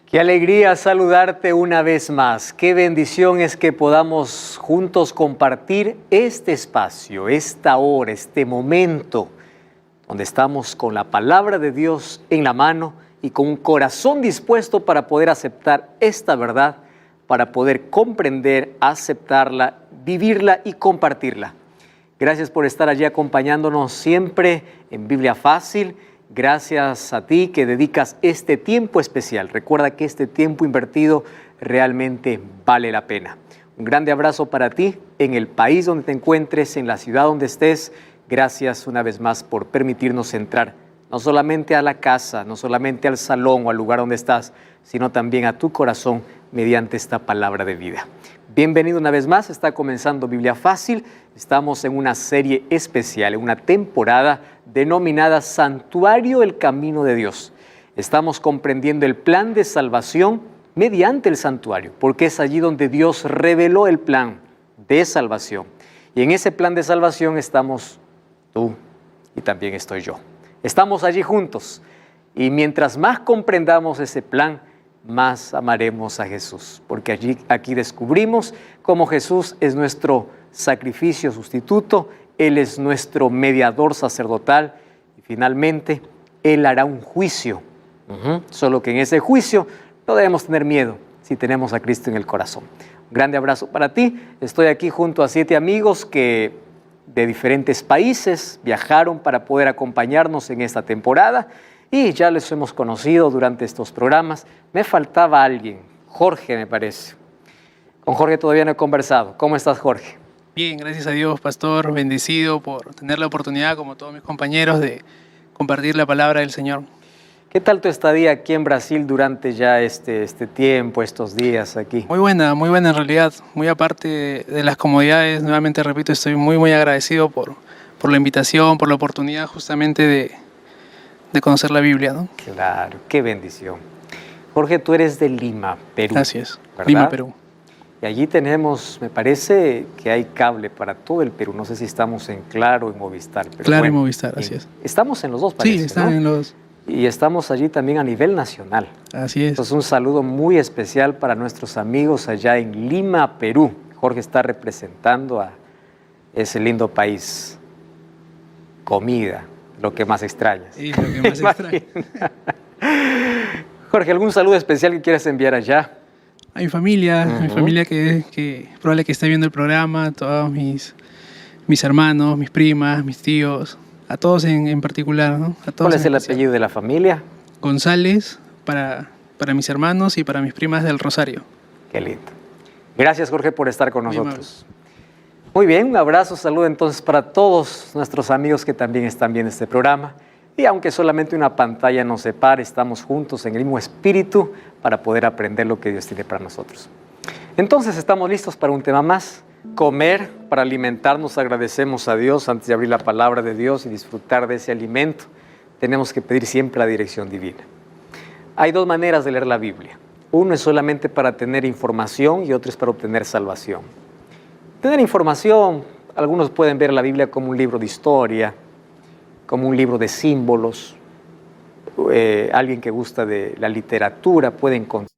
Qué alegría saludarte una vez más. Qué bendición es que podamos juntos compartir este espacio, esta hora, este momento, donde estamos con la palabra de Dios en la mano y con un corazón dispuesto para poder aceptar esta verdad, para poder comprender, aceptarla, vivirla y compartirla. Gracias por estar allí acompañándonos siempre en Biblia Fácil. Gracias a ti que dedicas este tiempo especial. Recuerda que este tiempo invertido realmente vale la pena. Un grande abrazo para ti en el país donde te encuentres, en la ciudad donde estés. Gracias una vez más por permitirnos entrar no solamente a la casa, no solamente al salón o al lugar donde estás, sino también a tu corazón mediante esta palabra de vida. Bienvenido una vez más, está comenzando Biblia Fácil. Estamos en una serie especial, en una temporada denominada Santuario el Camino de Dios. Estamos comprendiendo el plan de salvación mediante el santuario, porque es allí donde Dios reveló el plan de salvación. Y en ese plan de salvación estamos tú y también estoy yo. Estamos allí juntos y mientras más comprendamos ese plan, más amaremos a Jesús, porque aquí descubrimos cómo Jesús es nuestro sacrificio sustituto, Él es nuestro mediador sacerdotal y finalmente Él hará un juicio. Solo que en ese juicio no debemos tener miedo si tenemos a Cristo en el corazón. Un grande abrazo para ti. Estoy aquí junto a 7 amigos que de diferentes países viajaron para poder acompañarnos en esta temporada y ya les hemos conocido durante estos programas. Me faltaba alguien, Jorge me parece. Con Jorge todavía no he conversado. ¿Cómo estás, Jorge? Bien, gracias a Dios, pastor, bendecido por tener la oportunidad, como todos mis compañeros, de compartir la palabra del Señor. ¿Qué tal tu estadía aquí en Brasil durante ya este tiempo, estos días aquí? Muy buena en realidad. Muy aparte de las comodidades, nuevamente repito, estoy muy agradecido por la invitación, por la oportunidad justamente de conocer la Biblia, ¿no? Claro, qué bendición. Jorge, tú eres de Lima, Perú. Así es, ¿verdad? Lima, Perú. Y allí tenemos, me parece que hay cable para todo el Perú. No sé si estamos en Claro o en Movistar. Pero Claro, bueno, y Movistar, así es. Estamos en los dos, parece, Sí, están, ¿no?, en los dos. Y estamos allí también a nivel nacional. Así es. Entonces un saludo muy especial para nuestros amigos allá en Lima, Perú. Jorge está representando a ese lindo país. Comida, lo que más extrañas. Sí, lo que más extraña. Jorge, ¿algún saludo especial que quieras enviar allá? A mi familia que probable que esté viendo el programa, todos mis hermanos, mis primas, mis tíos, a todos en particular, ¿no? A todos. ¿Cuál es el apellido de la familia? González, para mis hermanos y para mis primas del Rosario. Qué lindo. Gracias, Jorge, por estar con nosotros. Muy bien, un abrazo, saludo entonces para todos nuestros amigos que también están viendo este programa. Y aunque solamente una pantalla nos separe, estamos juntos en el mismo espíritu para poder aprender lo que Dios tiene para nosotros. Entonces, estamos listos para un tema más. Comer, para alimentarnos, agradecemos a Dios antes de abrir la palabra de Dios y disfrutar de ese alimento. Tenemos que pedir siempre la dirección divina. Hay 2 maneras de leer la Biblia. Uno es solamente para tener información y otro es para obtener salvación. Tener información, algunos pueden ver la Biblia como un libro de historia, como un libro de símbolos. Alguien que gusta de la literatura puede encontrar.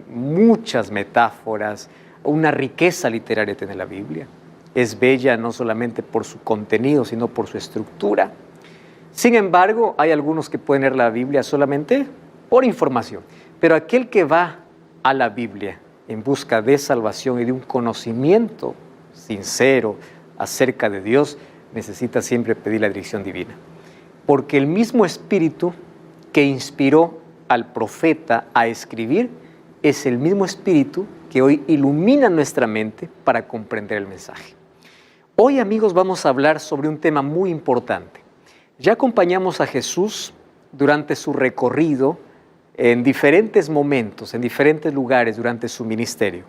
Muchas metáforas, una riqueza literaria tiene la Biblia. Es bella no solamente por su contenido, sino por su estructura. Sin embargo, hay algunos que pueden leer la Biblia solamente por información. Pero aquel que va a la Biblia en busca de salvación y de un conocimiento sincero acerca de Dios, necesita siempre pedir la dirección divina. Porque el mismo Espíritu que inspiró al profeta a escribir es el mismo Espíritu que hoy ilumina nuestra mente para comprender el mensaje. Hoy, amigos, vamos a hablar sobre un tema muy importante. Ya acompañamos a Jesús durante su recorrido en diferentes momentos, en diferentes lugares durante su ministerio.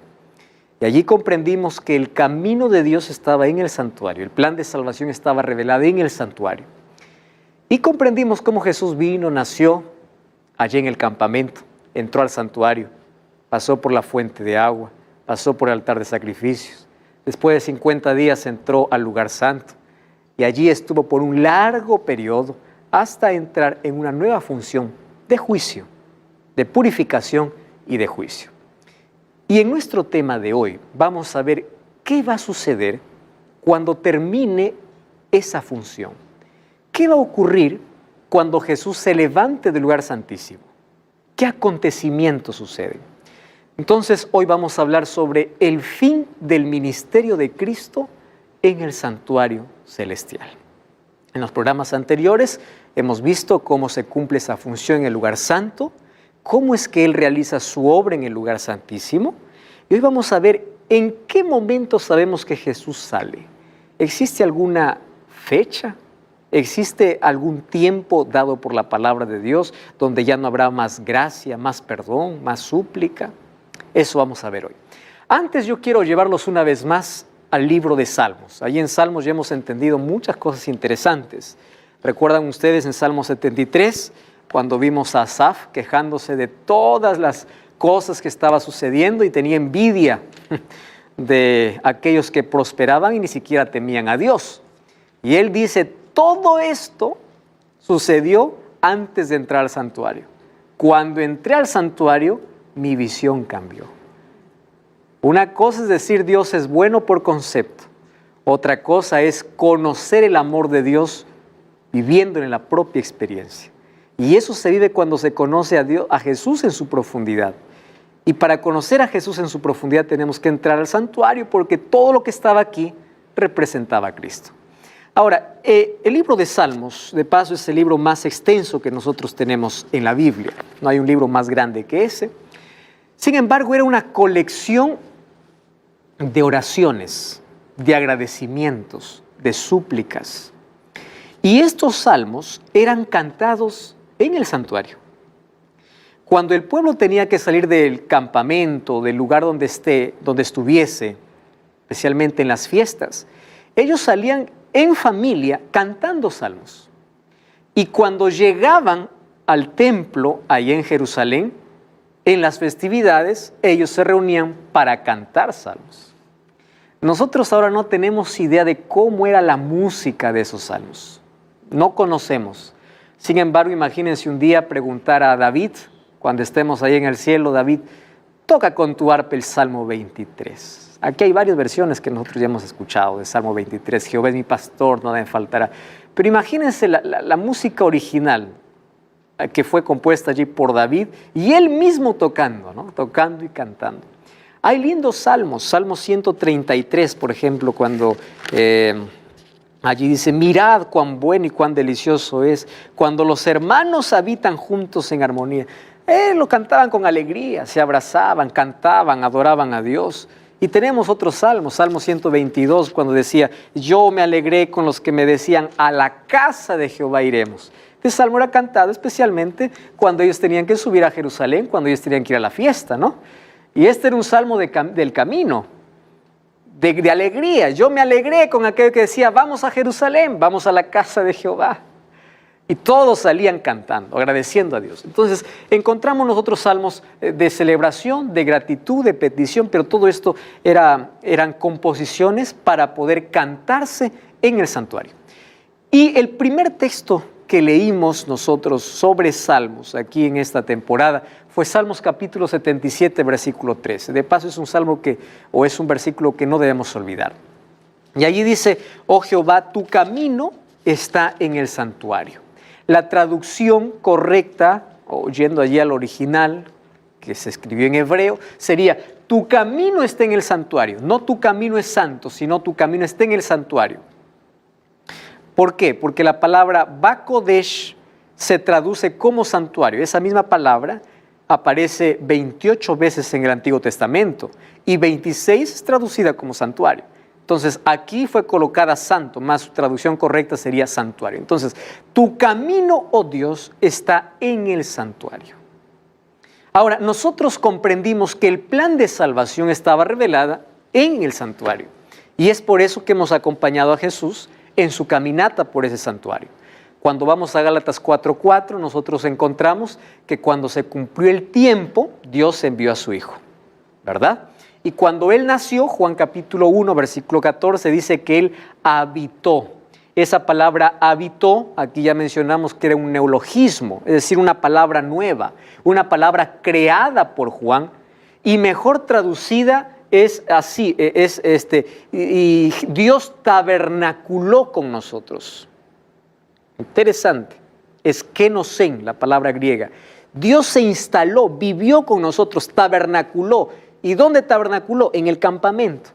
Y allí comprendimos que el camino de Dios estaba en el santuario, el plan de salvación estaba revelado en el santuario. Y comprendimos cómo Jesús vino, nació allí en el campamento, entró al santuario, pasó por la fuente de agua, pasó por el altar de sacrificios. Después de 50 días entró al lugar santo y allí estuvo por un largo periodo hasta entrar en una nueva función de juicio, de purificación y de juicio. Y en nuestro tema de hoy vamos a ver qué va a suceder cuando termine esa función. ¿Qué va a ocurrir cuando Jesús se levante del lugar santísimo? ¿Qué acontecimientos suceden? Entonces hoy vamos a hablar sobre el fin del ministerio de Cristo en el santuario celestial. En los programas anteriores hemos visto cómo se cumple esa función en el lugar santo, cómo es que Él realiza su obra en el lugar santísimo. Y hoy vamos a ver en qué momento sabemos que Jesús sale. ¿Existe alguna fecha? ¿Existe algún tiempo dado por la palabra de Dios donde ya no habrá más gracia, más perdón, más súplica? Eso vamos a ver hoy. Antes yo quiero llevarlos una vez más al libro de Salmos. Allí en Salmos ya hemos entendido muchas cosas interesantes. ¿Recuerdan ustedes en Salmo 73 cuando vimos a Asaf quejándose de todas las cosas que estaba sucediendo y tenía envidia de aquellos que prosperaban y ni siquiera temían a Dios? Y él dice, todo esto sucedió antes de entrar al santuario. Cuando entré al santuario, mi visión cambió. Una cosa es decir Dios es bueno por concepto. Otra cosa es conocer el amor de Dios viviendo en la propia experiencia. Y eso se vive cuando se conoce a Dios, a Jesús en su profundidad. Y para conocer a Jesús en su profundidad tenemos que entrar al santuario porque todo lo que estaba aquí representaba a Cristo. Ahora, el libro de Salmos, de paso, es el libro más extenso que nosotros tenemos en la Biblia. No hay un libro más grande que ese. Sin embargo, era una colección de oraciones, de agradecimientos, de súplicas. Y estos salmos eran cantados en el santuario. Cuando el pueblo tenía que salir del campamento, del lugar donde estuviese, especialmente en las fiestas, ellos salían en familia cantando salmos. Y cuando llegaban al templo, ahí en Jerusalén, en las festividades, ellos se reunían para cantar salmos. Nosotros ahora no tenemos idea de cómo era la música de esos salmos. No conocemos. Sin embargo, imagínense un día preguntar a David, cuando estemos ahí en el cielo, David, toca con tu arpa el Salmo 23. Aquí hay varias versiones que nosotros ya hemos escuchado de Salmo 23. Jehová es mi pastor, nada me faltará. Pero imagínense la música original que fue compuesta allí por David y él mismo tocando, ¿no? Tocando y cantando. Hay lindos salmos, Salmo 133, por ejemplo, cuando allí dice, mirad cuán bueno y cuán delicioso es cuando los hermanos habitan juntos en armonía. Lo cantaban con alegría, se abrazaban, cantaban, adoraban a Dios. Y tenemos otros salmos, Salmo 122, cuando decía, yo me alegré con los que me decían, a la casa de Jehová iremos. Este salmo era cantado especialmente cuando ellos tenían que subir a Jerusalén, cuando ellos tenían que ir a la fiesta, ¿no? Y este era un salmo del camino, de alegría. Yo me alegré con aquel que decía, vamos a Jerusalén, vamos a la casa de Jehová. Y todos salían cantando, agradeciendo a Dios. Entonces, encontramos nosotros salmos de celebración, de gratitud, de petición, pero todo esto eran composiciones para poder cantarse en el santuario. Y el primer texto que leímos nosotros sobre salmos aquí en esta temporada fue Salmos capítulo 77, versículo 13. De paso es un versículo que no debemos olvidar. Y allí dice, oh Jehová, tu camino está en el santuario. La traducción correcta, o yendo allí al original, que se escribió en hebreo, sería: tu camino está en el santuario. No tu camino es santo, sino tu camino está en el santuario. ¿Por qué? Porque la palabra Bakodesh se traduce como santuario. Esa misma palabra aparece 28 veces en el Antiguo Testamento y 26 es traducida como santuario. Entonces, aquí fue colocada santo, más su traducción correcta sería santuario. Entonces, tu camino, oh Dios, está en el santuario. Ahora, nosotros comprendimos que el plan de salvación estaba revelada en el santuario. Y es por eso que hemos acompañado a Jesús en su caminata por ese santuario. Cuando vamos a Gálatas 4:4, nosotros encontramos que cuando se cumplió el tiempo, Dios envió a su Hijo, ¿verdad? Y cuando Él nació, Juan capítulo 1, versículo 14, dice que Él habitó. Esa palabra habitó, aquí ya mencionamos que era un neologismo, es decir, una palabra nueva, una palabra creada por Juan, y mejor traducida es así, y Dios tabernaculó con nosotros. Interesante, es kenosen, la palabra griega. Dios se instaló, vivió con nosotros, tabernaculó. ¿Y dónde tabernaculó? En el campamento.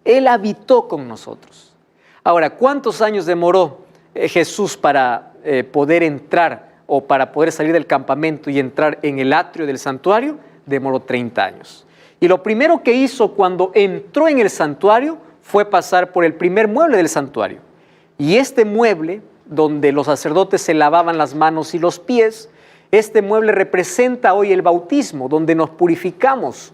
Él habitó con nosotros. Ahora, ¿cuántos años demoró Jesús para poder entrar o para poder salir del campamento y entrar en el atrio del santuario? Demoró 30 años. Y lo primero que hizo cuando entró en el santuario fue pasar por el primer mueble del santuario. Y este mueble, donde los sacerdotes se lavaban las manos y los pies, este mueble representa hoy el bautismo, donde nos purificamos,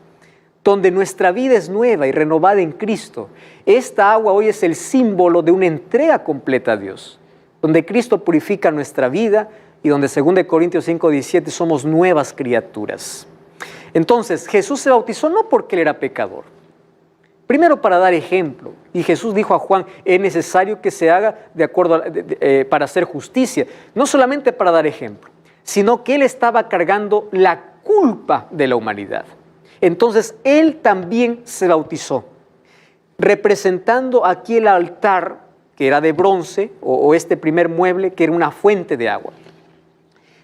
donde nuestra vida es nueva y renovada en Cristo. Esta agua hoy es el símbolo de una entrega completa a Dios, donde Cristo purifica nuestra vida y donde 2 Corintios 5:17 somos nuevas criaturas. Entonces, Jesús se bautizó no porque Él era pecador, primero para dar ejemplo, y Jesús dijo a Juan: es necesario que se haga de acuerdo para hacer justicia, no solamente para dar ejemplo, sino que Él estaba cargando la culpa de la humanidad. Entonces, Él también se bautizó, representando aquí el altar, que era de bronce, o este primer mueble, que era una fuente de agua.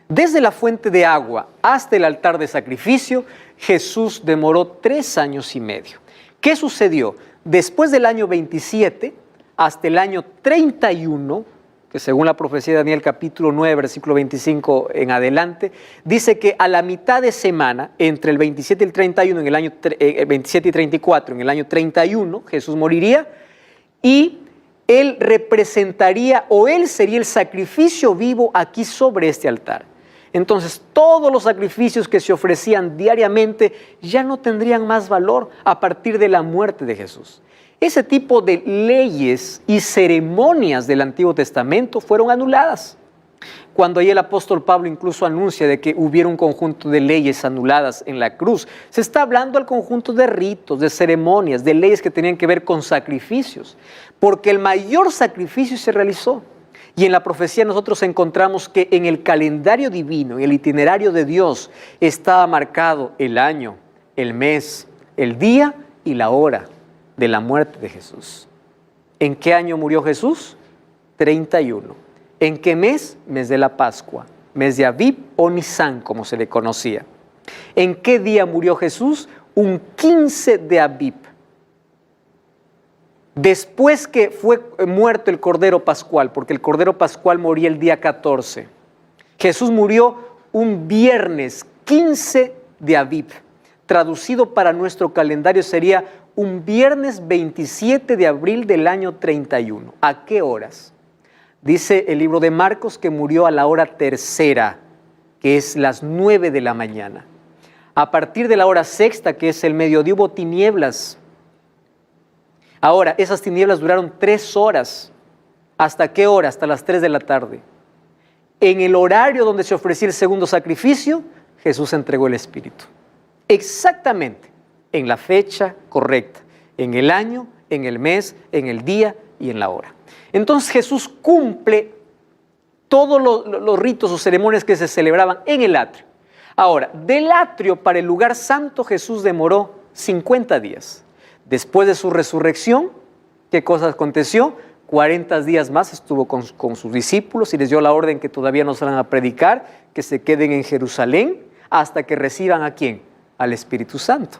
Desde la fuente de agua hasta el altar de sacrificio, Jesús demoró 3 años y medio. ¿Qué sucedió? Después del año 27 hasta el año 31, que según la profecía de Daniel capítulo 9, versículo 25 en adelante, dice que a la mitad de semana, entre el 27 y el 31, en el año 27 y 34, en el año 31, Jesús moriría y Él representaría, o Él sería el sacrificio vivo aquí sobre este altar. Entonces, todos los sacrificios que se ofrecían diariamente ya no tendrían más valor a partir de la muerte de Jesús. Ese tipo de leyes y ceremonias del Antiguo Testamento fueron anuladas. Cuando ahí el apóstol Pablo incluso anuncia de que hubiera un conjunto de leyes anuladas en la cruz, se está hablando del conjunto de ritos, de ceremonias, de leyes que tenían que ver con sacrificios, porque el mayor sacrificio se realizó. Y en la profecía nosotros encontramos que en el calendario divino, en el itinerario de Dios, estaba marcado el año, el mes, el día y la hora de la muerte de Jesús. ¿En qué año murió Jesús? 31. ¿En qué mes? Mes de la Pascua, mes de Abib o Nisán, como se le conocía. ¿En qué día murió Jesús? Un 15 de Abib. Después que fue muerto el Cordero Pascual, porque el Cordero Pascual moría el día 14. Jesús murió un viernes 15 de Abib. Traducido para nuestro calendario sería un viernes 27 de abril del año 31. ¿A qué horas? Dice el libro de Marcos que murió a la hora tercera, que es las 9 de la mañana. A partir de la hora sexta, que es el mediodía, hubo tinieblas. Ahora, esas tinieblas duraron 3 horas. ¿Hasta qué hora? Hasta las 3 de la tarde. En el horario donde se ofrecía el segundo sacrificio, Jesús entregó el Espíritu. Exactamente en la fecha correcta, en el año, en el mes, en el día y en la hora. Entonces Jesús cumple todos los ritos o ceremonias que se celebraban en el atrio. Ahora, del atrio para el lugar santo Jesús demoró 50 días. Después de su resurrección, ¿qué cosa aconteció? 40 días más estuvo con sus discípulos y les dio la orden que todavía no salgan a predicar, que se queden en Jerusalén, hasta que reciban ¿a quién? Al Espíritu Santo.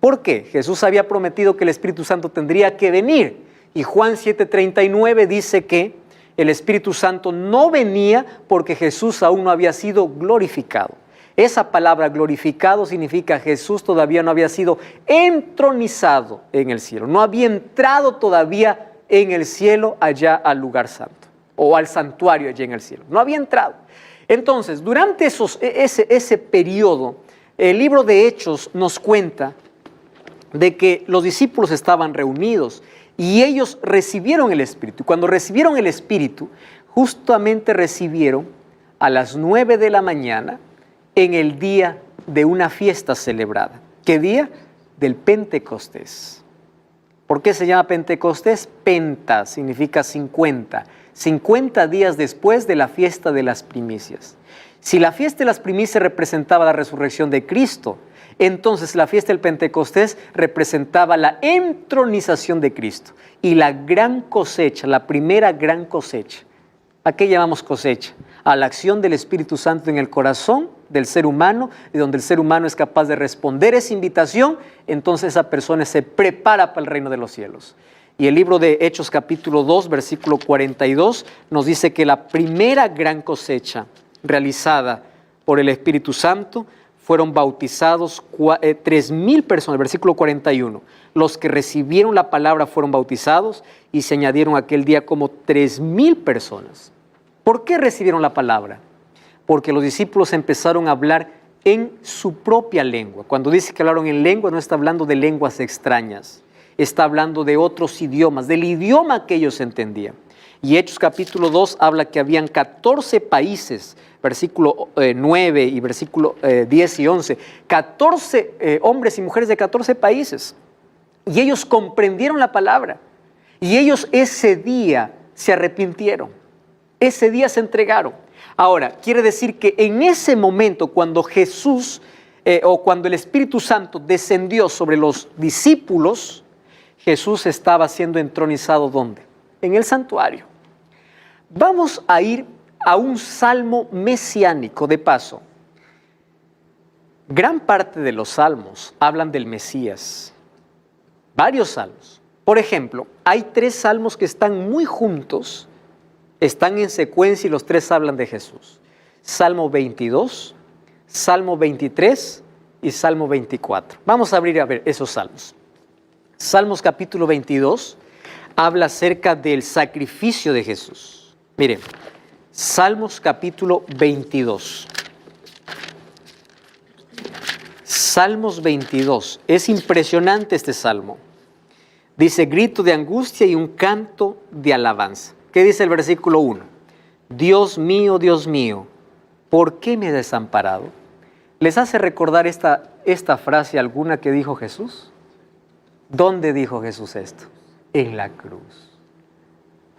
¿Por qué? Jesús había prometido que el Espíritu Santo tendría que venir. Y Juan 7:39 dice que el Espíritu Santo no venía porque Jesús aún no había sido glorificado. Esa palabra glorificado significa Jesús todavía no había sido entronizado en el cielo. No había entrado todavía en el cielo allá al lugar santo o al santuario allá en el cielo. No había entrado. Entonces, durante ese periodo, el libro de Hechos nos cuenta de que los discípulos estaban reunidos y ellos recibieron el Espíritu. Cuando recibieron el Espíritu, justamente recibieron a las 9 de la mañana en el día de una fiesta celebrada. ¿Qué día? Del Pentecostés. ¿Por qué se llama Pentecostés? Penta significa 50. 50 días después de la fiesta de las primicias. Si la fiesta de las primicias representaba la resurrección de Cristo, entonces la fiesta del Pentecostés representaba la entronización de Cristo y la gran cosecha, la primera gran cosecha. ¿A qué llamamos cosecha? A la acción del Espíritu Santo en el corazón del ser humano, y donde el ser humano es capaz de responder esa invitación, entonces esa persona se prepara para el reino de los cielos. Y el libro de Hechos capítulo 2, versículo 42, nos dice que la primera gran cosecha realizada por el Espíritu Santo fueron bautizados 3,000 personas, versículo 41. Los que recibieron la palabra fueron bautizados y se añadieron aquel día como 3,000 personas. ¿Por qué recibieron la palabra? Porque los discípulos empezaron a hablar en su propia lengua. Cuando dice que hablaron en lengua, no está hablando de lenguas extrañas, está hablando de otros idiomas, del idioma que ellos entendían. Y Hechos capítulo 2 habla que habían 14 países, versículo 9 y versículo 10 y 11, 14 hombres y mujeres de 14 países. Y ellos comprendieron la palabra. Y ellos ese día se arrepintieron. Ese día se entregaron. Ahora, quiere decir que en ese momento, cuando Jesús o cuando el Espíritu Santo descendió sobre los discípulos, Jesús estaba siendo entronizado, ¿dónde? En el santuario. Vamos a ir a un salmo mesiánico de paso. Gran parte de los salmos hablan del Mesías. Varios salmos. Por ejemplo, hay 3 salmos que están muy juntos, están en secuencia y los 3 hablan de Jesús. Salmo 22, Salmo 23 y Salmo 24. Vamos a abrir a ver esos salmos. Salmos capítulo 22 habla acerca del sacrificio de Jesús. Miren, Salmos capítulo 22. Salmos 22. Es impresionante este salmo. Dice grito de angustia y un canto de alabanza. ¿Qué dice el versículo 1? Dios mío, ¿por qué me has desamparado? ¿Les hace recordar esta frase alguna que dijo Jesús? ¿Dónde dijo Jesús esto? En la cruz.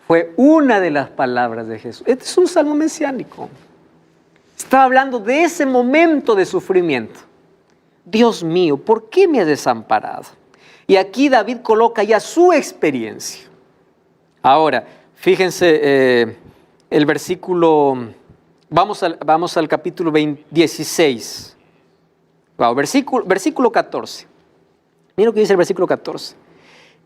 Fue una de las palabras de Jesús. Este es un salmo mesiánico. Está hablando de ese momento de sufrimiento. Dios mío, ¿por qué me has desamparado? Y aquí David coloca ya su experiencia. Ahora, fíjense el versículo, vamos al capítulo 16. Wow, versículo 14. Mira lo que dice el versículo 14.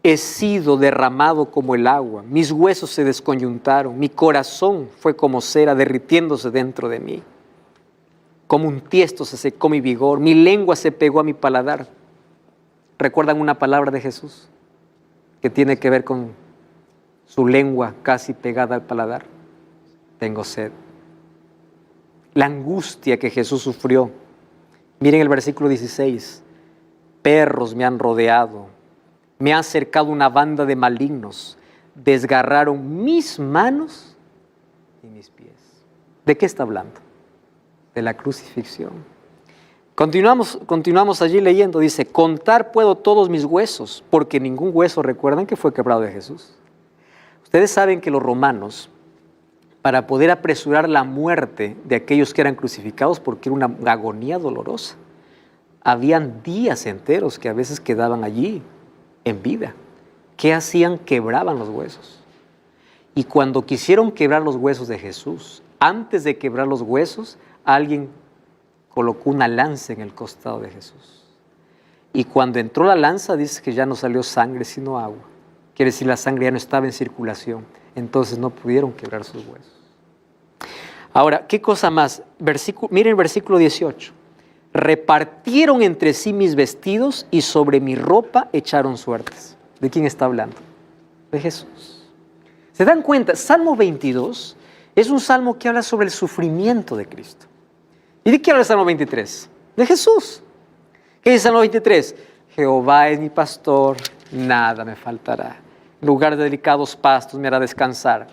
He sido derramado como el agua, mis huesos se desconyuntaron, mi corazón fue como cera derritiéndose dentro de mí. Como un tiesto se secó mi vigor, mi lengua se pegó a mi paladar. ¿Recuerdan una palabra de Jesús que tiene que ver con su lengua casi pegada al paladar? Tengo sed. La angustia que Jesús sufrió. Miren el versículo 16. Perros me han rodeado, me ha acercado una banda de malignos, desgarraron mis manos y mis pies. ¿De qué está hablando? De la crucifixión. Continuamos allí leyendo, dice, contar puedo todos mis huesos, porque ningún hueso, recuerdan que fue quebrado de Jesús. Ustedes saben que los romanos, para poder apresurar la muerte de aquellos que eran crucificados, porque era una agonía dolorosa, habían días enteros que a veces quedaban allí en vida. ¿Qué hacían? Quebraban los huesos. Y cuando quisieron quebrar los huesos de Jesús, antes de quebrar los huesos, alguien colocó una lanza en el costado de Jesús. Y cuando entró la lanza, dice que ya no salió sangre, sino agua. Quiere decir, la sangre ya no estaba en circulación. Entonces no pudieron quebrar sus huesos. Ahora, ¿qué cosa más? Miren el versículo 18. Repartieron entre sí mis vestidos y sobre mi ropa echaron suertes. ¿De quién está hablando? De Jesús. ¿Se dan cuenta? Salmo 22 es un salmo que habla sobre el sufrimiento de Cristo. ¿Y de qué habla el Salmo 23? De Jesús. ¿Qué dice el Salmo 23? Jehová es mi pastor, nada me faltará. En lugar de delicados pastos me hará descansar.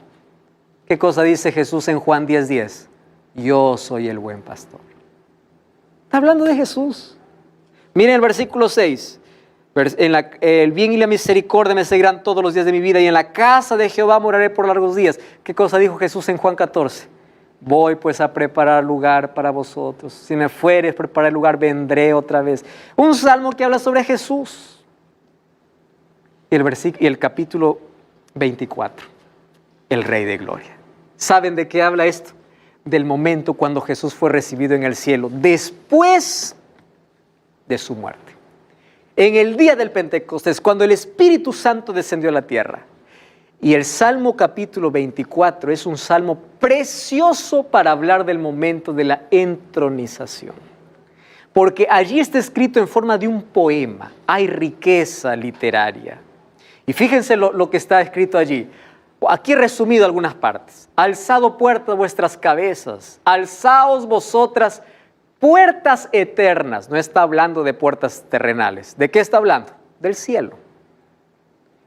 ¿Qué cosa dice Jesús en Juan 10:10? Yo soy el buen pastor. Está hablando de Jesús. Miren el versículo 6. El bien y la misericordia me seguirán todos los días de mi vida y en la casa de Jehová moraré por largos días. ¿Qué cosa dijo Jesús en Juan 14? Voy pues a preparar lugar para vosotros. Si me fueres a preparar el lugar, vendré otra vez. Un salmo que habla sobre Jesús. Y el capítulo 24, el Rey de Gloria. ¿Saben de qué habla esto? Del momento cuando Jesús fue recibido en el cielo, después de su muerte. En el día del Pentecostés, cuando el Espíritu Santo descendió a la tierra. Y el Salmo capítulo 24 es un salmo precioso para hablar del momento de la entronización. Porque allí está escrito en forma de un poema. Hay riqueza literaria. Y fíjense lo que está escrito allí. Aquí he resumido algunas partes. Alzado puertas vuestras cabezas, alzaos vosotras puertas eternas. No está hablando de puertas terrenales. ¿De qué está hablando? Del cielo.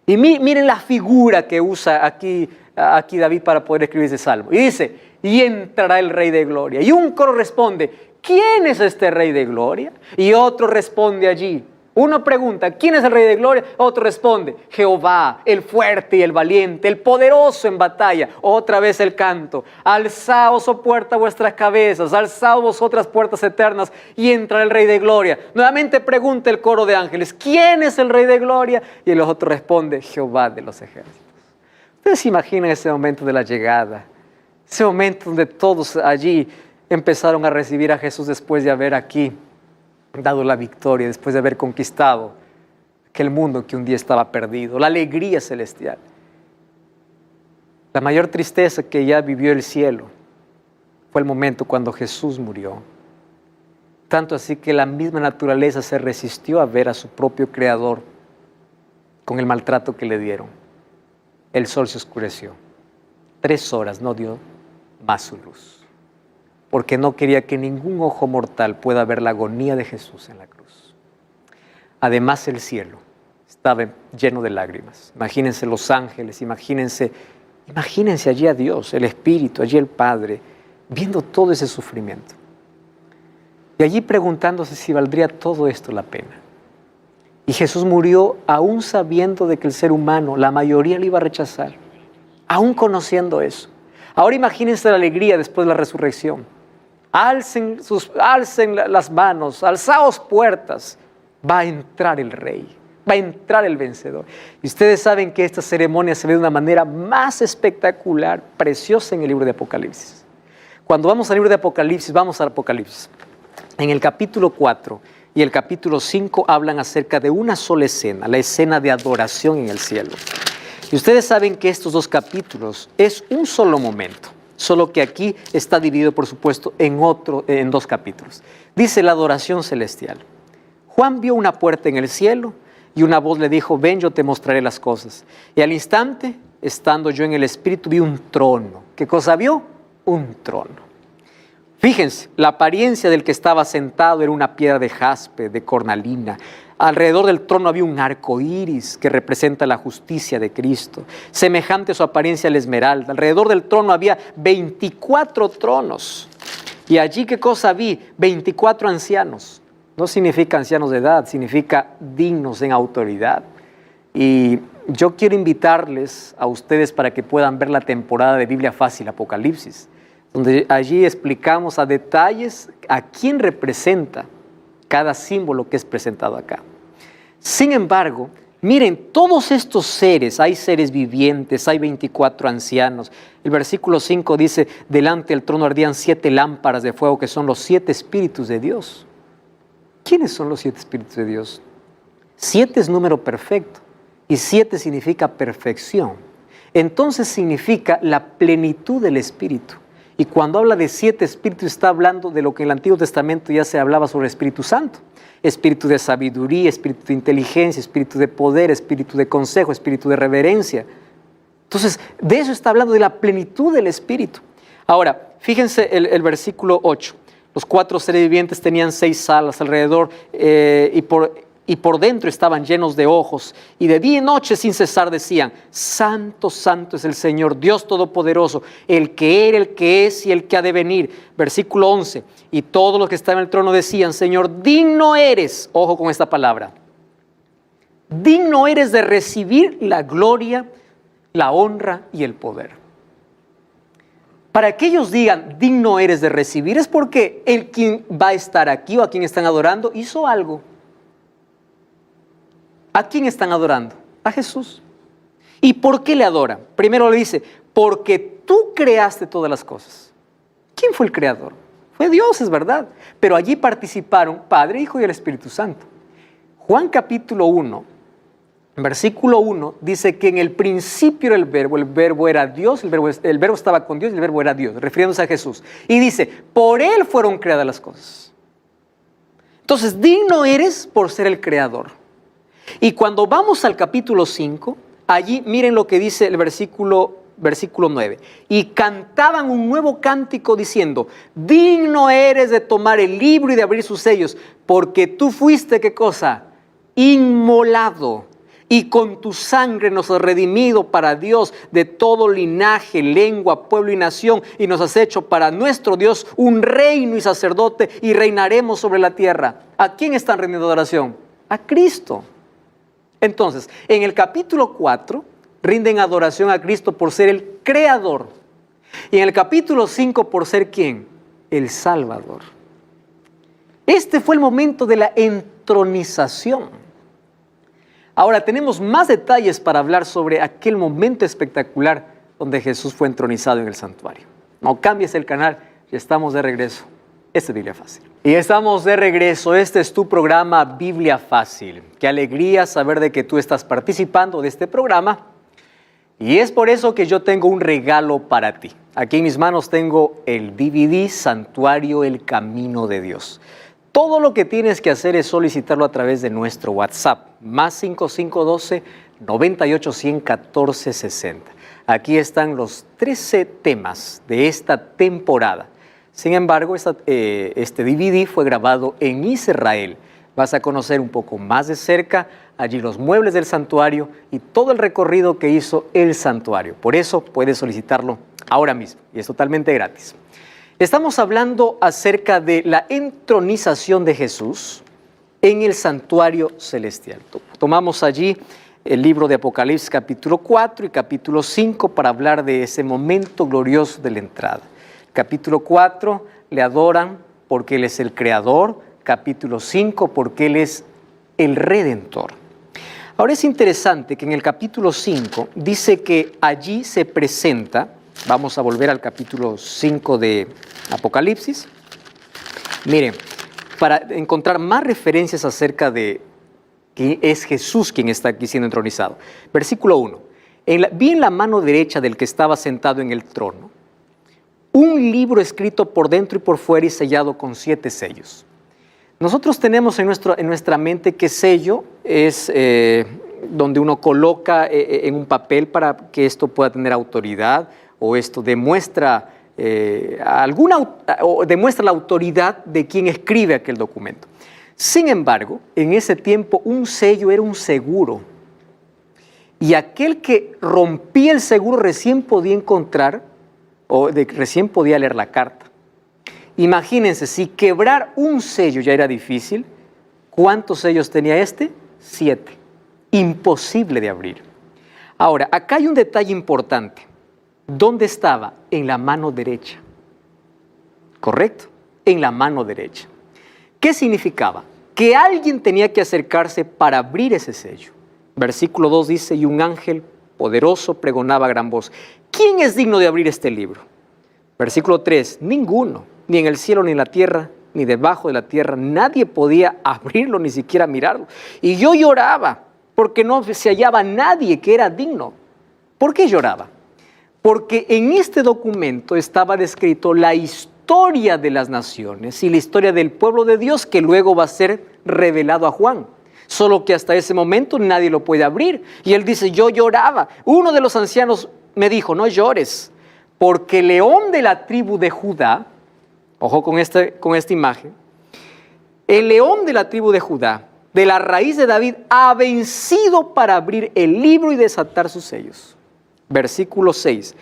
Y miren la figura que usa aquí David para poder escribir ese salmo. Y dice, y entrará el Rey de Gloria. Y un coro responde, ¿quién es este Rey de Gloria? Y otro responde allí. Uno pregunta, ¿quién es el Rey de Gloria? Otro responde, Jehová, el fuerte y el valiente, el poderoso en batalla. Otra vez el canto, alzaos, oh puerta, vuestras cabezas, alzaos vosotras puertas eternas y entra el Rey de Gloria. Nuevamente pregunta el coro de ángeles, ¿quién es el Rey de Gloria? Y el otro responde, Jehová de los ejércitos. Ustedes se imaginan ese momento de la llegada, ese momento donde todos allí empezaron a recibir a Jesús después de haber aquí dado la victoria, después de haber conquistado aquel mundo que un día estaba perdido, la alegría celestial. La mayor tristeza que ya vivió el cielo fue el momento cuando Jesús murió. Tanto así que la misma naturaleza se resistió a ver a su propio Creador con el maltrato que le dieron. El sol se oscureció. 3 horas no dio más su luz. Porque no quería que ningún ojo mortal pueda ver la agonía de Jesús en la cruz. Además, el cielo estaba lleno de lágrimas. Imagínense los ángeles, imagínense allí a Dios, el Espíritu, allí el Padre, viendo todo ese sufrimiento. Y allí preguntándose si valdría todo esto la pena. Y Jesús murió aún sabiendo de que el ser humano, la mayoría le iba a rechazar, aún conociendo eso. Ahora imagínense la alegría después de la resurrección. Alcen las manos, alzaos puertas. Va a entrar el Rey, va a entrar el vencedor. Y ustedes saben que esta ceremonia se ve de una manera más espectacular, preciosa en el libro de Apocalipsis. Cuando vamos al libro de Apocalipsis, vamos al Apocalipsis. En el capítulo 4 y el capítulo 5 hablan acerca de una sola escena, la escena de adoración en el cielo. Y ustedes saben que estos 2 capítulos es un solo momento. Solo que aquí está dividido, por supuesto, en 2 capítulos. Dice la adoración celestial. Juan vio una puerta en el cielo y una voz le dijo, ven, yo te mostraré las cosas. Y al instante, estando yo en el Espíritu, vi un trono. ¿Qué cosa vio? Un trono. Fíjense, la apariencia del que estaba sentado era una piedra de jaspe, de cornalina. Alrededor del trono había un arco iris que representa la justicia de Cristo, semejante a su apariencia a la esmeralda. Alrededor del trono había 24 tronos. Y allí, ¿qué cosa vi? 24 ancianos. No significa ancianos de edad, significa dignos en autoridad. Y yo quiero invitarles a ustedes para que puedan ver la temporada de Biblia Fácil, Apocalipsis, donde allí explicamos a detalles a quién representa cada símbolo que es presentado acá. Sin embargo, Miren, todos estos seres, hay seres vivientes, hay 24 ancianos. El versículo 5 dice, delante del trono ardían 7 lámparas de fuego, que son los 7 espíritus de Dios. ¿Quiénes son los 7 espíritus de Dios? 7 es número perfecto y 7 significa perfección. Entonces significa la plenitud del Espíritu. Y cuando habla de 7 espíritus está hablando de lo que en el Antiguo Testamento ya se hablaba sobre el Espíritu Santo. Espíritu de sabiduría, espíritu de inteligencia, espíritu de poder, espíritu de consejo, espíritu de reverencia. Entonces, de eso está hablando, de la plenitud del Espíritu. Ahora, fíjense el versículo 8. Los 4 seres vivientes tenían 6 alas alrededor y por dentro estaban llenos de ojos, y de día y noche sin cesar decían, Santo, Santo es el Señor, Dios Todopoderoso, el que era, el que es y el que ha de venir. Versículo 11, y todos los que estaban en el trono decían, Señor, digno eres, ojo con esta palabra, digno eres de recibir la gloria, la honra y el poder. Para que ellos digan, digno eres de recibir, es porque el quien va a estar aquí o a quien están adorando hizo algo. ¿A quién están adorando? A Jesús. ¿Y por qué le adoran? Primero le dice, porque tú creaste todas las cosas. ¿Quién fue el creador? Fue Dios, es verdad. Pero allí participaron Padre, Hijo y el Espíritu Santo. Juan capítulo 1, versículo 1, dice que en el principio era el verbo era Dios, el verbo estaba con Dios y el verbo era Dios, refiriéndose a Jesús. Y dice, por Él fueron creadas las cosas. Entonces, digno eres por ser el creador. Y cuando vamos al capítulo 5, allí miren lo que dice el versículo 9. Y cantaban un nuevo cántico diciendo, digno eres de tomar el libro y de abrir sus sellos, porque tú fuiste, ¿qué cosa? Inmolado, y con tu sangre nos has redimido para Dios de todo linaje, lengua, pueblo y nación, y nos has hecho para nuestro Dios un reino y sacerdote, y reinaremos sobre la tierra. ¿A quién están rindiendo adoración? A Cristo. Entonces, en el capítulo 4, rinden adoración a Cristo por ser el creador. Y en el capítulo 5, por ser ¿quién? El Salvador. Este fue el momento de la entronización. Ahora, tenemos más detalles para hablar sobre aquel momento espectacular donde Jesús fue entronizado en el santuario. No cambies el canal, ya estamos de regreso. Esta es Biblia Fácil. Y estamos de regreso. Este es tu programa Biblia Fácil. Qué alegría saber de que tú estás participando de este programa. Y es por eso que yo tengo un regalo para ti. Aquí en mis manos tengo el DVD Santuario El Camino de Dios. Todo lo que tienes que hacer es solicitarlo a través de nuestro WhatsApp. Más 5512 98 100 14 60. Aquí están los 13 temas de esta temporada. Sin embargo, este DVD fue grabado en Israel. Vas a conocer un poco más de cerca allí los muebles del santuario y todo el recorrido que hizo el santuario. Por eso puedes solicitarlo ahora mismo y es totalmente gratis. Estamos hablando acerca de la entronización de Jesús en el santuario celestial. Tomamos allí el libro de Apocalipsis capítulo 4 y capítulo 5 para hablar de ese momento glorioso de la entrada. Capítulo 4, le adoran porque Él es el Creador. Capítulo 5, porque Él es el Redentor. Ahora es interesante que en el capítulo 5 dice que allí se presenta, vamos a volver al capítulo 5 de Apocalipsis. Miren, para encontrar más referencias acerca de que es Jesús quien está aquí siendo entronizado. Versículo 1. Vi en la mano derecha del que estaba sentado en el trono un libro escrito por dentro y por fuera y sellado con 7 sellos. Nosotros tenemos en nuestra mente que sello es donde uno coloca en un papel para que esto pueda tener autoridad o esto demuestra demuestra la autoridad de quien escribe aquel documento. Sin embargo, en ese tiempo un sello era un seguro y aquel que rompía el seguro recién podía encontrar recién podía leer la carta. Imagínense, si quebrar un sello ya era difícil, ¿cuántos sellos tenía este? 7. Imposible de abrir. Ahora, acá hay un detalle importante. ¿Dónde estaba? En la mano derecha. ¿Correcto? En la mano derecha. ¿Qué significaba? Que alguien tenía que acercarse para abrir ese sello. Versículo 2 dice, y un ángel poderoso pregonaba a gran voz, ¿quién es digno de abrir este libro? Versículo 3, ninguno, ni en el cielo ni en la tierra, ni debajo de la tierra, nadie podía abrirlo, ni siquiera mirarlo. Y yo lloraba, porque no se hallaba nadie que era digno. ¿Por qué lloraba? Porque en este documento estaba descrito la historia de las naciones y la historia del pueblo de Dios que luego va a ser revelado a Juan. Solo que hasta ese momento nadie lo puede abrir. Y él dice, yo lloraba. Uno de los ancianos me dijo, no llores, porque el león de la tribu de Judá, ojo con esta imagen, el león de la tribu de Judá, de la raíz de David, ha vencido para abrir el libro y desatar sus sellos. Versículo 6.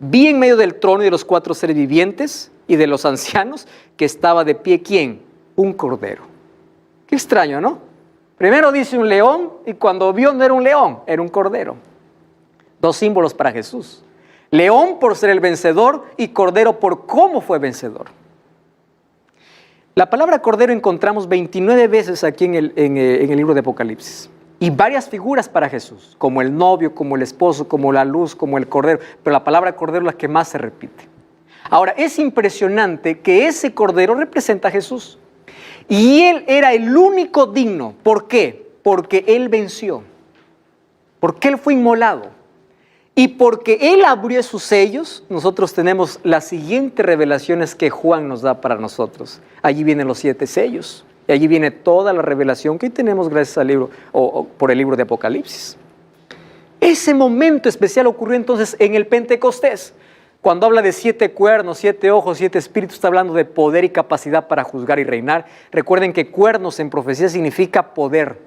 Vi en medio del trono y de los 4 seres vivientes y de los ancianos que estaba de pie, ¿quién? Un cordero. Qué extraño, ¿no? Primero dice un león y cuando vio no era un león, era un cordero. 2 símbolos para Jesús. León por ser el vencedor y cordero por cómo fue vencedor. La palabra cordero encontramos 29 veces aquí en el libro de Apocalipsis. Y varias figuras para Jesús, como el novio, como el esposo, como la luz, como el cordero. Pero la palabra cordero es la que más se repite. Ahora, es impresionante que ese cordero representa a Jesús. Y él era el único digno. ¿Por qué? Porque él venció. Porque él fue inmolado. Y porque él abrió sus sellos, nosotros tenemos las siguientes revelaciones que Juan nos da para nosotros. Allí vienen los 7 sellos. Y allí viene toda la revelación que hoy tenemos gracias al libro, o por el libro de Apocalipsis. Ese momento especial ocurrió entonces en el Pentecostés. Cuando habla de 7 cuernos, 7 ojos, 7 espíritus, está hablando de poder y capacidad para juzgar y reinar. Recuerden que cuernos en profecía significa poder.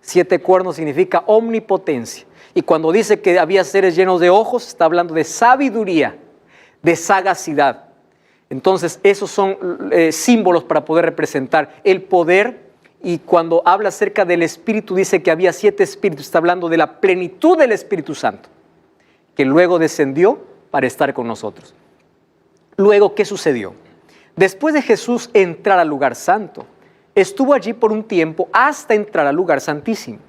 7 cuernos significa omnipotencia. Y cuando dice que había seres llenos de ojos, está hablando de sabiduría, de sagacidad. Entonces, esos son símbolos para poder representar el poder. Y cuando habla acerca del Espíritu, dice que había 7 espíritus. Está hablando de la plenitud del Espíritu Santo, que luego descendió para estar con nosotros. Luego, ¿qué sucedió? Después de Jesús entrar al lugar santo, estuvo allí por un tiempo hasta entrar al lugar santísimo.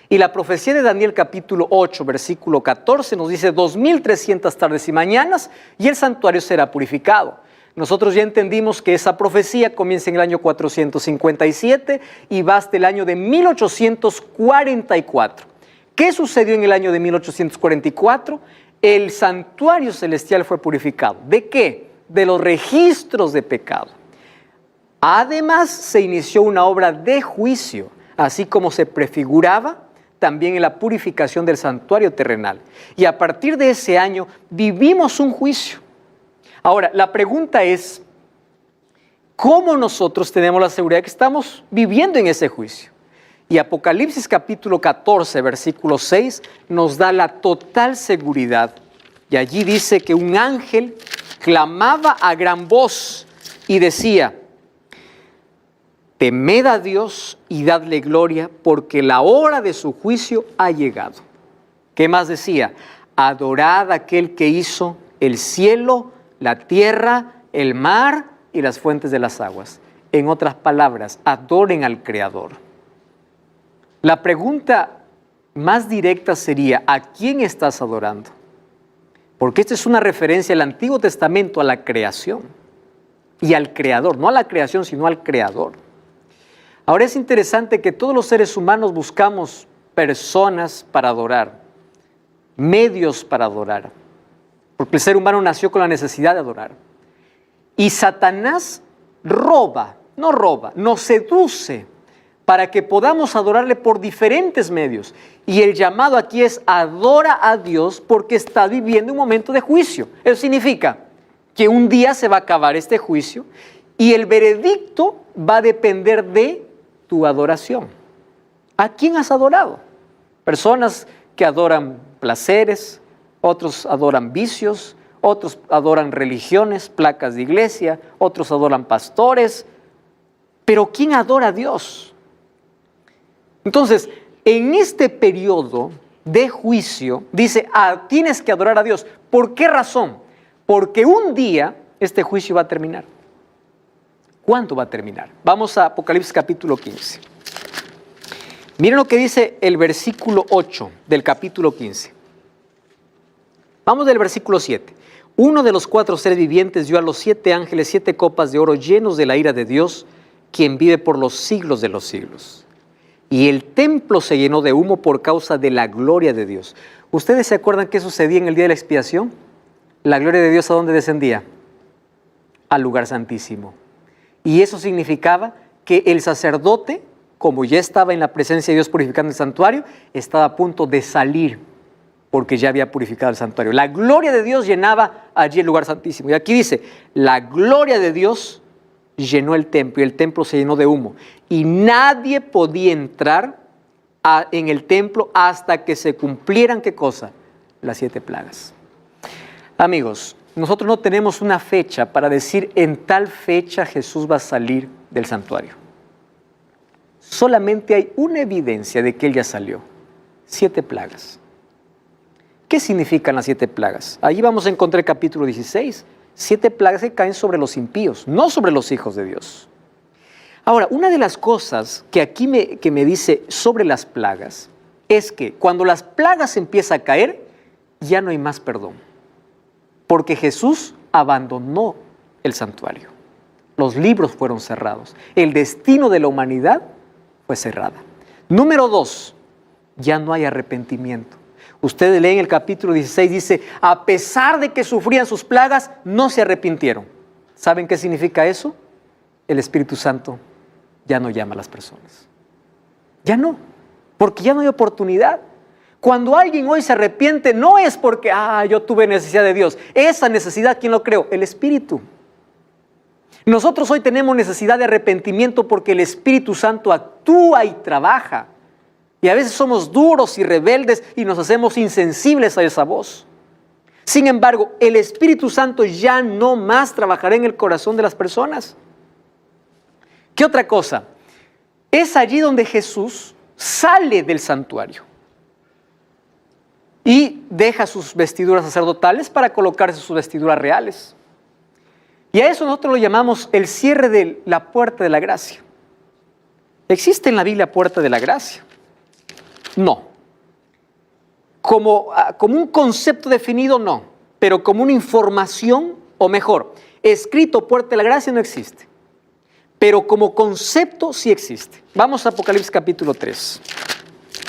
Y la profecía de Daniel capítulo 8, versículo 14 nos dice 2300 tardes y mañanas y el santuario será purificado. Nosotros ya entendimos que esa profecía comienza en el año 457 y va hasta el año de 1844. ¿Qué sucedió en el año de 1844? El santuario celestial fue purificado. ¿De qué? De los registros de pecado. Además, se inició una obra de juicio, así como se prefiguraba también en la purificación del santuario terrenal. Y a partir de ese año vivimos un juicio. Ahora, la pregunta es, ¿cómo nosotros tenemos la seguridad que estamos viviendo en ese juicio? Y Apocalipsis capítulo 14, versículo 6, nos da la total seguridad. Y allí dice que un ángel clamaba a gran voz y decía, temed a Dios y dadle gloria, porque la hora de su juicio ha llegado. ¿Qué más decía? Adorad a aquel que hizo el cielo, la tierra, el mar y las fuentes de las aguas. En otras palabras, adoren al Creador. La pregunta más directa sería, ¿a quién estás adorando? Porque esta es una referencia al Antiguo Testamento, a la creación y al Creador, no a la creación, sino al Creador. Ahora es interesante que todos los seres humanos buscamos personas para adorar, medios para adorar, porque el ser humano nació con la necesidad de adorar. Y Satanás nos seduce para que podamos adorarle por diferentes medios. Y el llamado aquí es: adora a Dios porque está viviendo un momento de juicio. Eso significa que un día se va a acabar este juicio y el veredicto va a depender de tu adoración. ¿A quién has adorado? Personas que adoran placeres, otros adoran vicios, otros adoran religiones, placas de iglesia, otros adoran pastores. Pero ¿quién adora a Dios? Entonces, en este periodo de juicio, dice, tienes que adorar a Dios. ¿Por qué razón? Porque un día este juicio va a terminar. ¿Cuándo va a terminar? Vamos a Apocalipsis capítulo 15. Miren lo que dice el versículo 8 del capítulo 15. Vamos del versículo 7. Uno de los 4 seres vivientes dio a los 7 ángeles 7 copas de oro llenos de la ira de Dios, quien vive por los siglos de los siglos. Y el templo se llenó de humo por causa de la gloria de Dios. ¿Ustedes se acuerdan qué sucedía en el día de la expiación? La gloria de Dios, ¿a dónde descendía? Al lugar santísimo. Y eso significaba que el sacerdote, como ya estaba en la presencia de Dios purificando el santuario, estaba a punto de salir porque ya había purificado el santuario. La gloria de Dios llenaba allí el lugar santísimo. Y aquí dice, la gloria de Dios llenó el templo y el templo se llenó de humo. Y nadie podía entrar en el templo hasta que se cumplieran, ¿qué cosa? Las 7 plagas. Amigos, nosotros no tenemos una fecha para decir en tal fecha Jesús va a salir del santuario. Solamente hay una evidencia de que Él ya salió. 7 plagas. ¿Qué significan las 7 plagas? Ahí vamos a encontrar el capítulo 16. 7 plagas que caen sobre los impíos, no sobre los hijos de Dios. Ahora, una de las cosas que aquí me dice sobre las plagas es que cuando las plagas empiezan a caer, ya no hay más perdón. Porque Jesús abandonó el santuario. Los libros fueron cerrados. El destino de la humanidad fue cerrada. Número 2, ya no hay arrepentimiento. Ustedes leen el capítulo 16, dice, a pesar de que sufrían sus plagas, no se arrepintieron. ¿Saben qué significa eso? El Espíritu Santo ya no llama a las personas. Ya no, porque ya no hay oportunidad. Cuando alguien hoy se arrepiente, no es porque, yo tuve necesidad de Dios. Esa necesidad, ¿quién lo creó? El Espíritu. Nosotros hoy tenemos necesidad de arrepentimiento porque el Espíritu Santo actúa y trabaja. Y a veces somos duros y rebeldes y nos hacemos insensibles a esa voz. Sin embargo, el Espíritu Santo ya no más trabajará en el corazón de las personas. ¿Qué otra cosa? Es allí donde Jesús sale del santuario y deja sus vestiduras sacerdotales para colocarse sus vestiduras reales. Y a eso nosotros lo llamamos el cierre de la puerta de la gracia. ¿Existe en la Biblia puerta de la gracia? No. Como un concepto definido, no. Pero como una información, o mejor, escrito puerta de la gracia no existe. Pero como concepto sí existe. Vamos a Apocalipsis capítulo 3.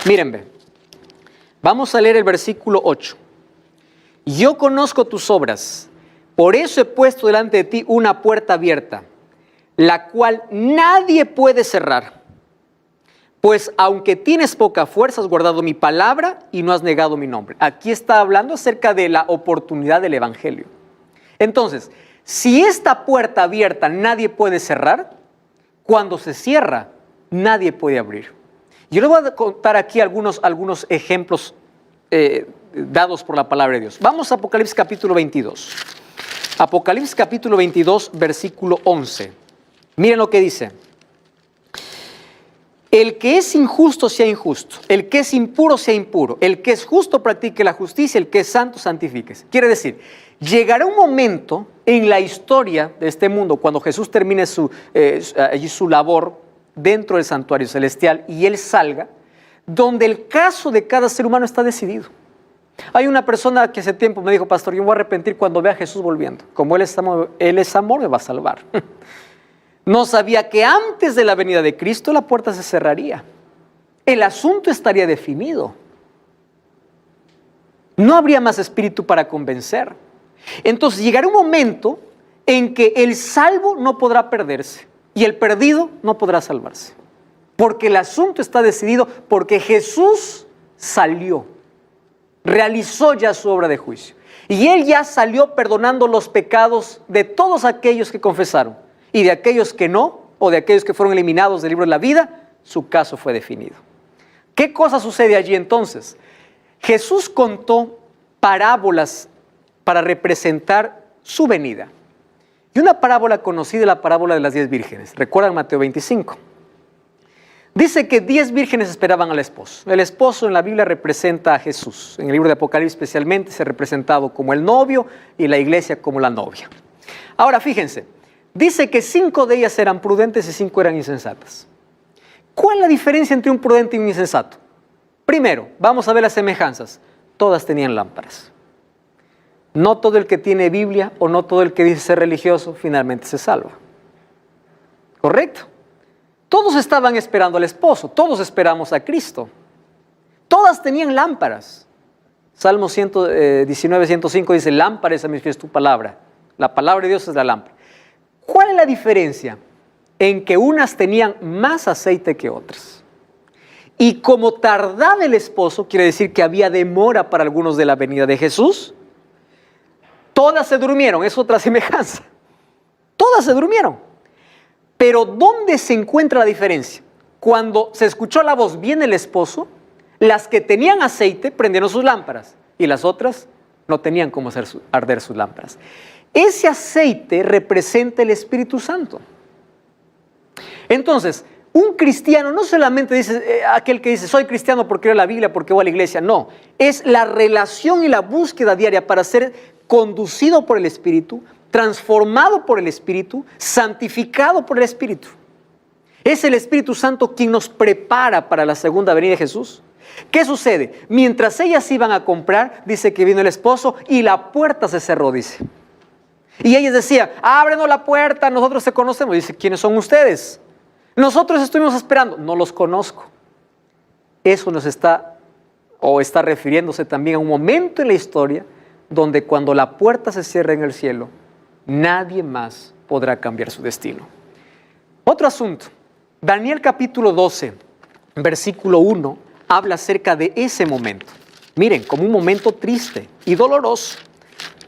Mírenme. Vamos a leer el versículo 8. Yo conozco tus obras, por eso he puesto delante de ti una puerta abierta, la cual nadie puede cerrar. Pues aunque tienes poca fuerza, has guardado mi palabra y no has negado mi nombre. Aquí está hablando acerca de la oportunidad del evangelio. Entonces, si esta puerta abierta nadie puede cerrar, cuando se cierra, nadie puede abrir. Yo les voy a contar aquí algunos ejemplos dados por la palabra de Dios. Vamos a Apocalipsis capítulo 22. Apocalipsis capítulo 22, versículo 11. Miren lo que dice. El que es injusto sea injusto, el que es impuro sea impuro, el que es justo practique la justicia, el que es santo santifíquese. Quiere decir, llegará un momento en la historia de este mundo, cuando Jesús termine su labor dentro del santuario celestial y Él salga, donde el caso de cada ser humano está decidido. Hay una persona que hace tiempo me dijo, pastor, yo me voy a arrepentir cuando vea a Jesús volviendo. Como Él es amor, me va a salvar. No sabía que antes de la venida de Cristo la puerta se cerraría. el asunto estaría definido. No habría más espíritu para convencer. Entonces llegará un momento en que el salvo no podrá perderse y el perdido no podrá salvarse. Porque el asunto está decidido, porque Jesús salió, realizó ya su obra de juicio. Y Él ya salió perdonando los pecados de todos aquellos que confesaron. Y de aquellos que no, o de aquellos que fueron eliminados del libro de la vida, su caso fue definido. ¿Qué cosa sucede allí entonces? Jesús contó parábolas para representar su venida. Y una parábola conocida es la parábola de las 10 vírgenes. ¿Recuerdan Mateo 25? Dice que 10 vírgenes esperaban al esposo. El esposo en la Biblia representa a Jesús. En el libro de Apocalipsis especialmente se ha representado como el novio y la iglesia como la novia. Ahora fíjense, dice que 5 de ellas eran prudentes y 5 eran insensatas. ¿Cuál es la diferencia entre un prudente y un insensato? Primero, vamos a ver las semejanzas. Todas tenían lámparas. No todo el que tiene Biblia o no todo el que dice ser religioso finalmente se salva. ¿Correcto? Todos estaban esperando al esposo, todos esperamos a Cristo. Todas tenían lámparas. Salmo 19, 105 dice, lámpara es a mis pies tu palabra. La palabra de Dios es la lámpara. ¿Cuál es la diferencia? En que unas tenían más aceite que otras. Y como tardaba el esposo, quiere decir que había demora para algunos de la venida de Jesús, todas se durmieron, es otra semejanza. Todas se durmieron. Pero ¿dónde se encuentra la diferencia? Cuando se escuchó la voz, viene el esposo, las que tenían aceite prendieron sus lámparas y las otras no tenían cómo hacer arder sus lámparas. Ese aceite representa el Espíritu Santo. Entonces, un cristiano no solamente dice aquel que dice soy cristiano porque leo la Biblia, porque voy a la iglesia, no. Es la relación y la búsqueda diaria para ser conducido por el Espíritu, transformado por el Espíritu, santificado por el Espíritu. Es el Espíritu Santo quien nos prepara para la segunda venida de Jesús. ¿Qué sucede? Mientras ellas iban a comprar, dice que vino el esposo y la puerta se cerró, dice. Y ellas decían, ábrenos la puerta, nosotros te conocemos. Dice, ¿quiénes son ustedes? Nosotros estuvimos esperando, no los conozco. Eso nos está refiriéndose también a un momento en la historia donde cuando la puerta se cierra en el cielo, nadie más podrá cambiar su destino. Otro asunto, Daniel capítulo 12, versículo 1, habla acerca de ese momento. Miren, como un momento triste y doloroso.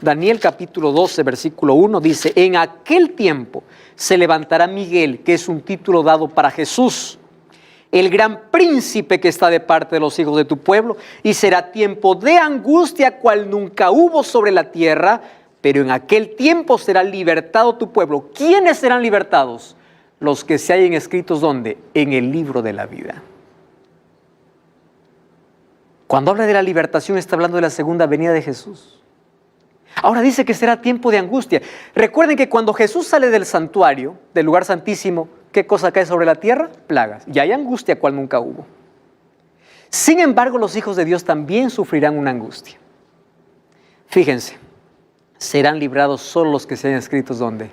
Daniel capítulo 12, versículo 1 dice, en aquel tiempo se levantará Miguel, que es un título dado para Jesús, el gran príncipe que está de parte de los hijos de tu pueblo, y será tiempo de angustia cual nunca hubo sobre la tierra, pero en aquel tiempo será libertado tu pueblo. ¿Quiénes serán libertados? Los que se hallen escritos, ¿dónde? En el libro de la vida. Cuando habla de la libertación está hablando de la segunda venida de Jesús. Ahora dice que será tiempo de angustia. Recuerden que cuando Jesús sale del santuario, del lugar santísimo, ¿qué cosa cae sobre la tierra? Plagas. Y hay angustia cual nunca hubo. Sin embargo, los hijos de Dios también sufrirán una angustia. Fíjense, serán librados solo los que se hayan escritos, ¿dónde?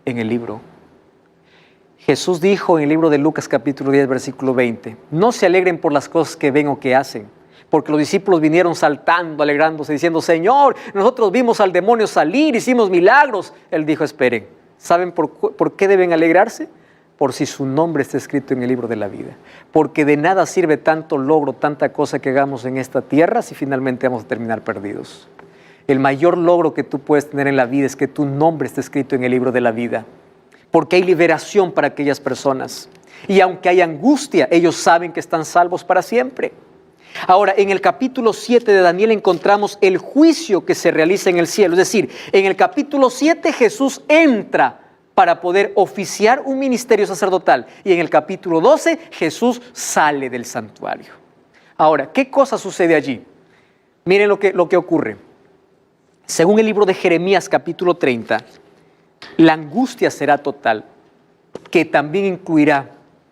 En el libro. Jesús dijo en el libro de Lucas capítulo 10, versículo 20, no se alegren por las cosas que ven o que hacen, porque los discípulos vinieron saltando, alegrándose, diciendo, Señor, nosotros vimos al demonio salir, hicimos milagros. Él dijo, esperen, ¿saben por qué deben alegrarse? Por si su nombre está escrito en el libro de la vida. Porque de nada sirve tanto logro, tanta cosa que hagamos en esta tierra si finalmente vamos a terminar perdidos. El mayor logro que tú puedes tener en la vida es que tu nombre esté escrito en el libro de la vida. Porque hay liberación para aquellas personas. Y aunque hay angustia, ellos saben que están salvos para siempre. Ahora, en el capítulo 7 de Daniel encontramos el juicio que se realiza en el cielo. Es decir, en el capítulo 7 Jesús entra para poder oficiar un ministerio sacerdotal. Y en el capítulo 12 Jesús sale del santuario. Ahora, ¿qué cosa sucede allí? Miren lo que ocurre. Según el libro de Jeremías capítulo 30, la angustia será total, que también incluirá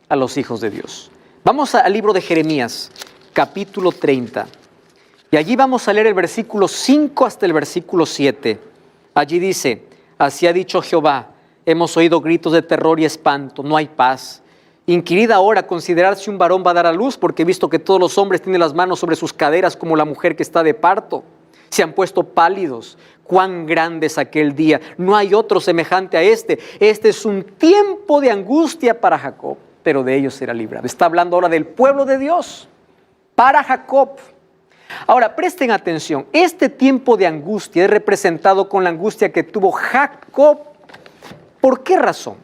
a los hijos de Dios. Vamos al libro de Jeremías capítulo 30. Y allí vamos a leer el versículo 5 hasta el versículo 7. Allí dice, así ha dicho Jehová, hemos oído gritos de terror y espanto, no hay paz. Inquirid ahora, considerad si un varón va a dar a luz, porque he visto que todos los hombres tienen las manos sobre sus caderas como la mujer que está de parto. Se han puesto pálidos. Cuán grande es aquel día. No hay otro semejante a este. Este es un tiempo de angustia para Jacob, pero de ellos será librado. Está hablando ahora del pueblo de Dios, para Jacob. Ahora, presten atención. Este tiempo de angustia es representado con la angustia que tuvo Jacob. ¿Por qué razón?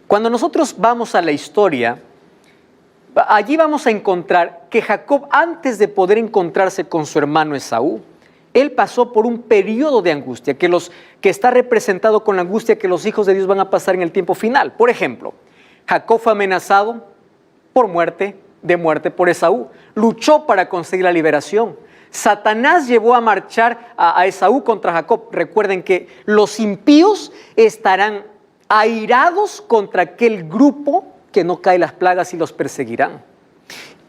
Cuando nosotros vamos a la historia, allí vamos a encontrar que Jacob, antes de poder encontrarse con su hermano Esaú, él pasó por un periodo de angustia que está representado con la angustia que los hijos de Dios van a pasar en el tiempo final. Por ejemplo, Jacob fue amenazado de muerte por Esaú. Luchó para conseguir la liberación. Satanás llevó a marchar a Esaú contra Jacob. Recuerden que los impíos estarán airados contra aquel grupo que no cae las plagas y los perseguirán.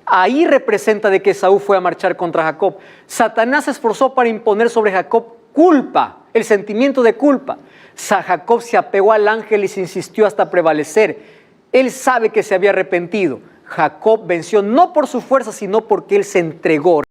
Ahí representa de que Esaú fue a marchar contra Jacob. Satanás se esforzó para imponer sobre Jacob culpa, el sentimiento de culpa. Jacob se apegó al ángel y se insistió hasta prevalecer. Él sabe que se había arrepentido. Jacob venció no por su fuerza, sino porque él se entregó.